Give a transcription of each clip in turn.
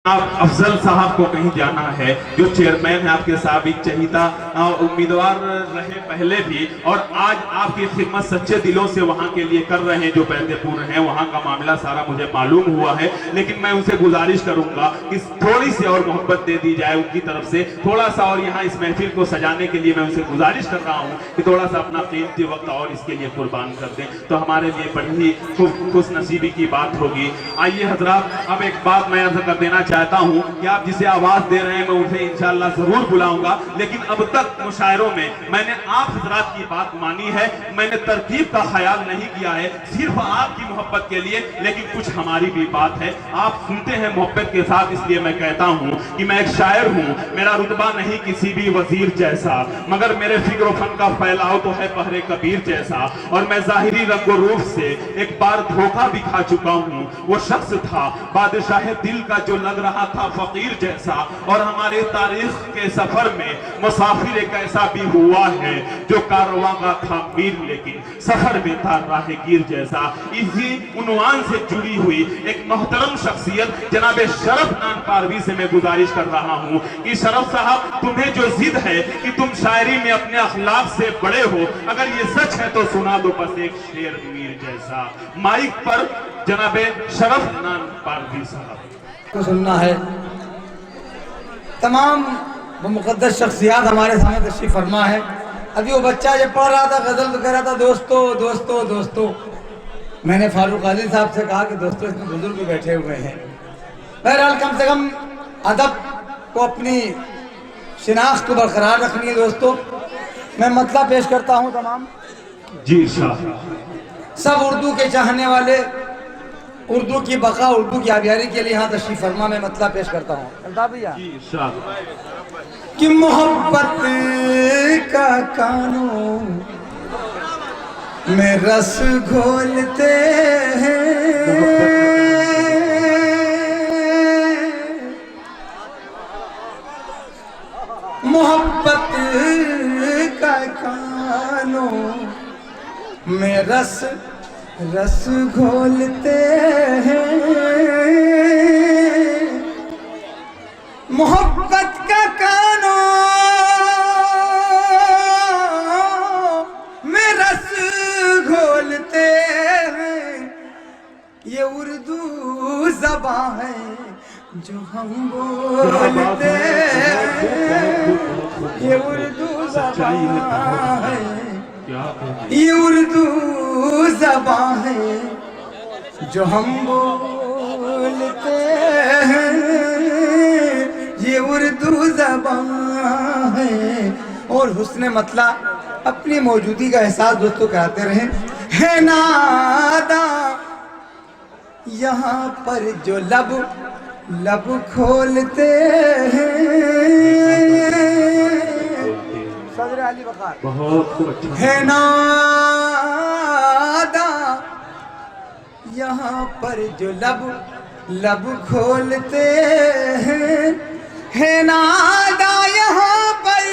आप अफजल साहब को कहीं जाना है, जो चेयरमैन है आपके साबिक चहीता उम्मीदवार रहे पहले भी, और आज आपकी खिदमत सच्चे दिलों से वहां के लिए कर रहे हैं जो पैंदेपुर हैं। वहां का मामला सारा मुझे मालूम हुआ है, लेकिन मैं उनसे गुजारिश करूंगा कि थोड़ी सी और मोहब्बत दे दी जाए उनकी तरफ से, थोड़ा सा और यहाँ इस महफिल को सजाने के लिए मैं उनसे गुजारिश कर रहा हूँ कि थोड़ा सा अपना कीमती वक्त और इसके लिए कुर्बान कर दें, तो हमारे लिए बड़ी ही खुश नसीबी की बात होगी। आइए हजरात, अब एक बात मैं अर्ज कर देना चाहता हूं कि आप जिसे आवाज दे रहे हैं मैं उसे इंशाअल्लाह जरूर बुलाऊंगा, लेकिन अब तक मुशायरों में मैंने आप हजरात की बात मानी है, मैंने तरतीब का ख्याल नहीं किया है, सिर्फ आपकी मोहब्बत के लिए, लेकिन कुछ हमारी भी बात है। आप सुनते हैं मोहब्बत के साथ, इसलिए मैं कहता हूं कि मैं एक शायर हूं, मेरा रुतबा नहीं किसी भी वजीर जैसा, मगर मेरे फिक्र फन का फैलाव तो है पहरे कबीर जैसा, और मैं जाहिरी रंगो रूप से एक बार धोखा भी खा चुका हूं। वो शख्स था बादशाह दिल का जो लग रहा था फकीर जैसा, और हमारे तारीख के सफर में मुसाफिर एक ऐसा भी हुआ है जो कारवां का था मीर लेकिन सफर में था राहगीर जैसा। इसी उन्वान से जुड़ी हुई एक मोहतरम शख्सियत जनाब शरफ नान पारवी से मैं गुजारिश कर रहा हूं कि शरफ साहब, तुम्हें जो जिद है कि तुम शायरी में अपने अखलाक से बड़े हो, अगर ये सच है तो सुना दो बस एक शेर मीर जैसा। माइक पर जनाब शरफ नान पारवी साहब को सुनना है। तमाम वो मुक़द्दस शख्सियात हमारे सामने तशरीफ़ फरमा है। अभी वो बच्चा जब पढ़ रहा था गज़ल तो कह रहा था दोस्तों दोस्तों दोस्तों। मैंने फारूक आदिल साहब से कहा कि दोस्तों इसमें बुजुर्ग बैठे हुए हैं, बहरहाल कम से कम अदब को, अपनी शिनाख्त को बरकरार रखनी है। दोस्तों मैं मतला पेश करता हूँ तमाम जी सब उर्दू के चाहने वाले, उर्दू की बका, उर्दू की आबियारी के लिए यहाँ तशरीफ फरमा में मतला पेश करता हूँ भैया कि मोहब्बत का कानून में रस घोलते हैं, मोहब्बत का कानून में रस घोलते हैं, मोहब्बत का कानों में रस घोलते हैं। ये उर्दू ज़बान है जो हम बोलते हैं, ये उर्दू ज़बान है, ये उर्दू ज़बान है जो हम बोलते हैं, ये उर्दू ज़बान है। और हुस्न मतला अपनी मौजूदगी का एहसास दोस्तों कराते रहे। है नादा यहाँ पर जो लब खोलते हैं, सदर अली वकार बहुत है नादा यहाँ पर जो लब खोलते हैं, है नादा यहाँ पर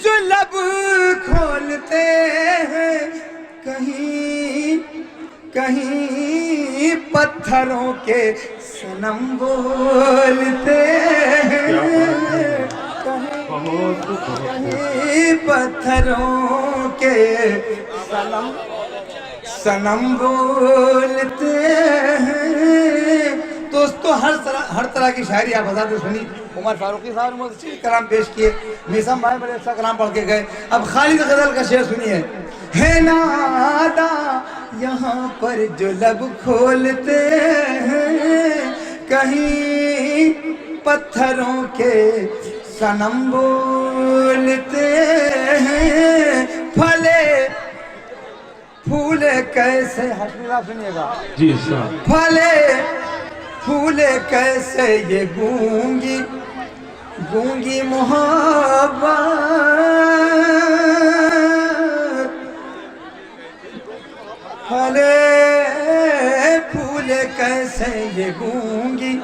जो लब खोलते हैं। कहीं कहीं पत्थरों के सनम बोलते हैं, कहीं पत्थरों के सनम बोलते हैं। दोस्तों हर तरह की शायरी आप हज़ार सुनी। उमर फारूकी साहब ने अच्छे कलाम पेश किए, निज़ाम भाई बड़े अच्छा कलाम पढ़ के गए। अब खालिद गज़ल का शेर सुनिए। है नादा यहाँ पर जो लब खोलते हैं, कहीं पत्थरों के सनम बोलते हैं। फले फूले कैसे, हसनीला सुनिएगा जी साहब, फले फूले कैसे ये गूंगी मोहब्बत, फले फूले कैसे ये गूंगी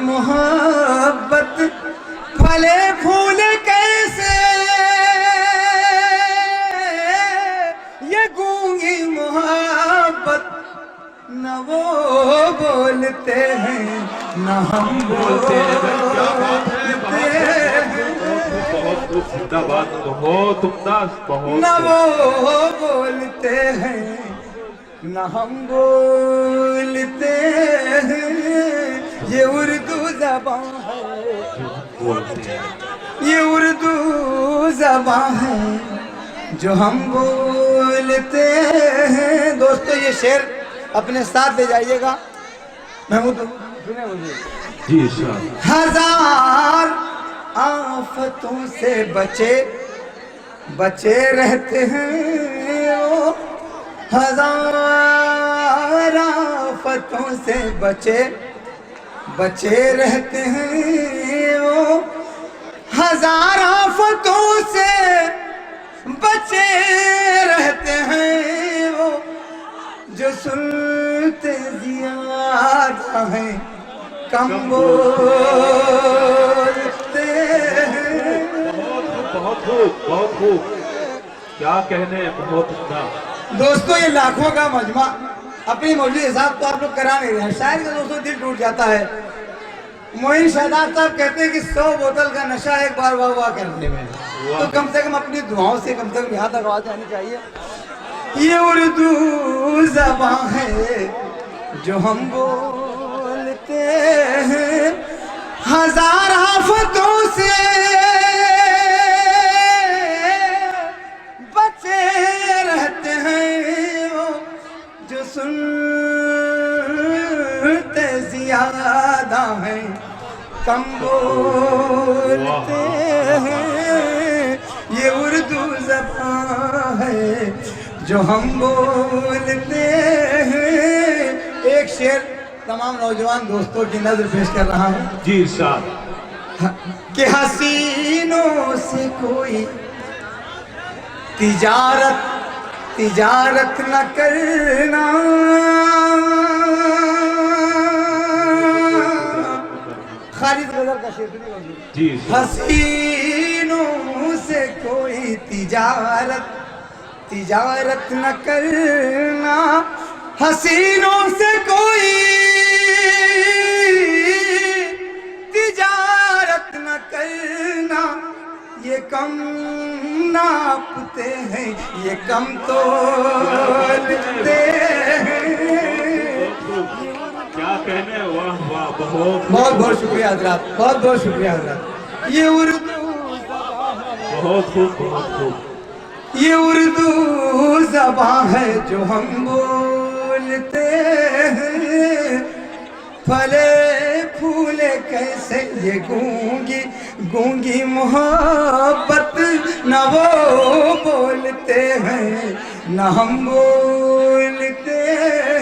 मोहब्बत, फले फूले कैसे ये गूंगी मोहब्बत, न वो बोलते हैं न हम बोलते हैं। क्या बात है, बोलते बहुत जिंदाबाद, बहुत उम्दा, बहुत न वो बोलते हैं न हम बोलते हैं। ये उर्दू ज़बान है, बोलते हैं। ये उर्दू ज़बान है जो हम बोलते हैं। दोस्तों ये शेर अपने साथ ले जाइएगा। महमूद सुने मुझे। जी सर। हजार आफतों से बचे बचे रहते हैं वो, हजार आफतों से बचे बचे रहते हैं वो, हजार आफतों से बचे रहते हैं वो, जो सुनते ज़्यादा हैं कम बोलते हैं। बहुत खूब, बहुत खूब, क्या कहने, बहुत उम्दा। दोस्तों ये लाखों का मजमा अपनी मौजूद हिसाब तो आप लोग करा नहीं रहे हैं। शायद का दोस्तों दिल टूट जाता है। मोइन शादाब साहब कहते हैं कि 100 बोतल का नशा एक बार वाह वाह करने में, तो कम से कम अपनी दुआओं से कम से कम यहाँ तक आवाज आनी चाहिए। ये उर्दू ज़बान है जो हम बोलते हैं, हजार आफतों से बचे रहते हैं वो, जो सुनते ज़्यादा हैं कम बोलते हैं। ये उर्दू ज़बान है जो हम बोलते हैं। एक शेर तमाम नौजवान दोस्तों की नजर पेश कर रहा हूँ। जी सर। कि हसीनों से कोई तिजारत तिजारत न करना, खालिद गजल का शेर जी सर। हसीनों से कोई तिजारत तिजारत न करना, हसीनों से कोई तिजारत न करना, ये कम नापते हैं ये कम तोलते हैं। क्या कहने, वाह वाह, बहुत बहुत बहुत शुक्रिया हजरात, बहुत बहुत शुक्रिया हजरात। ये उर्दू बहुत खूब, बहुत खूब। ये उर्दू ज़बान है जो हम बोलते हैं। फले फूले कैसे ये गूंगी गूंगी मोहब्बत, न वो बोलते हैं न हम बोलते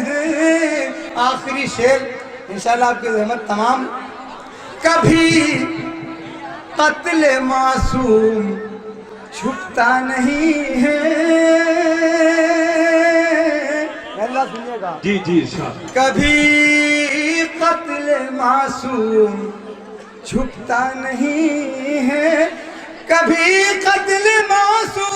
हैं। आखिरी शेर इंशाल्लाह आपकी रहमत तमाम। कभी कत्ल मासूम छुपता नहीं है, अल्लाह सुनिएगा। जी जी सर। कभी कत्ल मासूम छुपता नहीं है, कभी कत्ल मासूम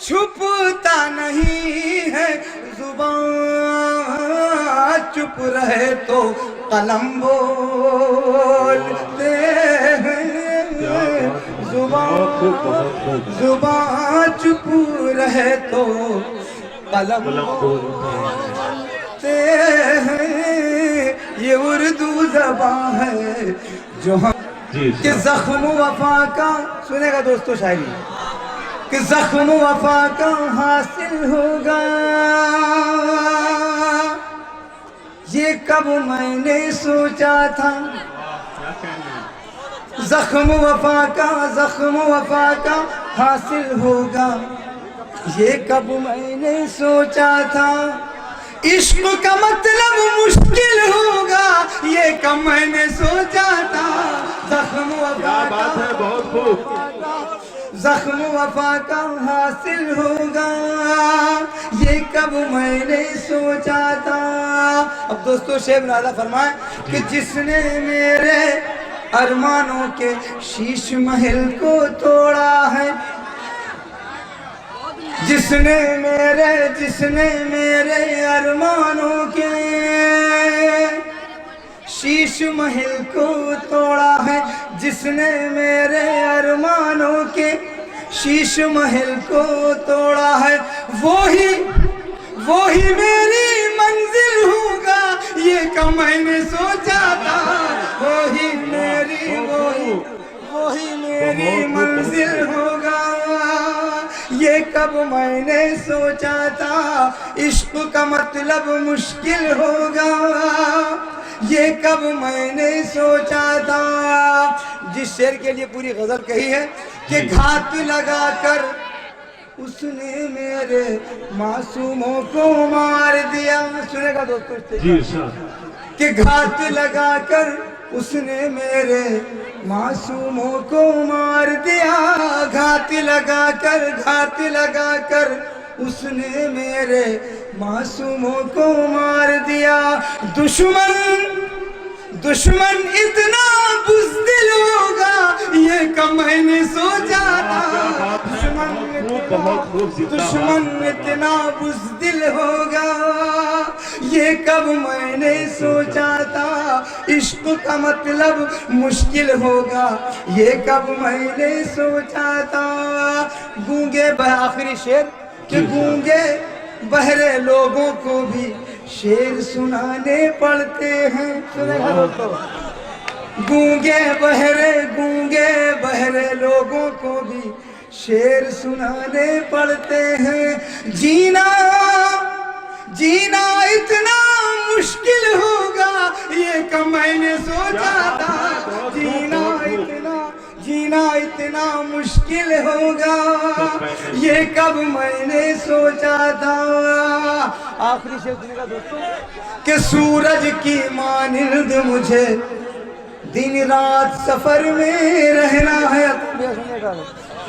छुपता नहीं है। जुबान चुप रहे तो कलम बोलते हैं। जुबान चुप रहे तो कलम बोलते हैं। ये उर्दू ज़बान है जो हम कि ज़ख्म वफा का, सुनेगा दोस्तों शायरी, कि ज़ख्म वफा का हासिल होगा ये कब मैंने सोचा था। ज़ख्म वफा का हासिल होगा ये कब मैंने सोचा था। इश्क का मतलब मुश्किल होगा ये कब मैंने सोचा था। ज़ख्म वफा का, बहुत खूब। ज़ख्म वफा का हासिल होगा ये कब मैंने सोचा था। अब दोस्तों शेर नादा फरमाए कि जिसने मेरे अरमानों के शीश महल को तोड़ा है, जिसने मेरे अरमानों के शीश महल को तोड़ा है, जिसने मेरे अरमानों के शीश महल को तोड़ा है, वही मेरी मंजिल होगा, ये कब मैंने सोचा था। वही मेरी मंजिल होगा, ये कब मैंने सोचा था। इश्क का मतलब मुश्किल होगा, ये कब मैंने सोचा था। जिस शेर के लिए पूरी गजल कही है कि घात लगाकर उसने मेरे मासूमों को मार दिया। सुनेगा दोस्तों जी सर। कि घात लगाकर उसने मेरे मासूमों को मार दिया। घात लगाकर उसने मेरे मासूमों को मार दिया। दुश्मन इतना बुज़दिल होगा, ये कब मैंने सोचा था। दुश्मन इतना बुज़दिल होगा, ये कब मैंने सोचा था। इश्क का मतलब मुश्किल होगा, ये कब मैंने सोचा था। आखिरी शेर कि गूंगे बहरे लोगों को भी शेर सुनाने पड़ते हैं। सुनेगा दोस्तों, गूंगे बहरे लोगों को भी शेर सुनाने पड़ते हैं। जीना इतना मुश्किल होगा, ये कब मैंने सोचा था। जीना इतना मुश्किल होगा, ये कब मैंने सोचा था। आखिरी शेर सुनेगा दोस्तों कि सूरज की मानिंद मुझे दिन रात सफर में रहना है।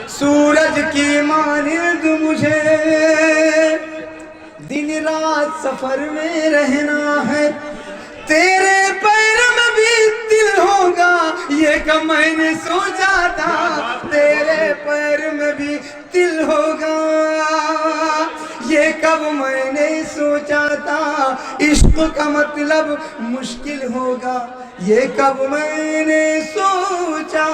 सूरज की मानिंद मुझे दिन रात सफर में रहना है। तेरे पैर में भी दिल होगा, ये कब मैंने सोचा था। तेरे पैर में भी दिल होगा, ये कब मैंने सोचा था। इश्क का मतलब मुश्किल होगा, ये कब मैंने सोचा।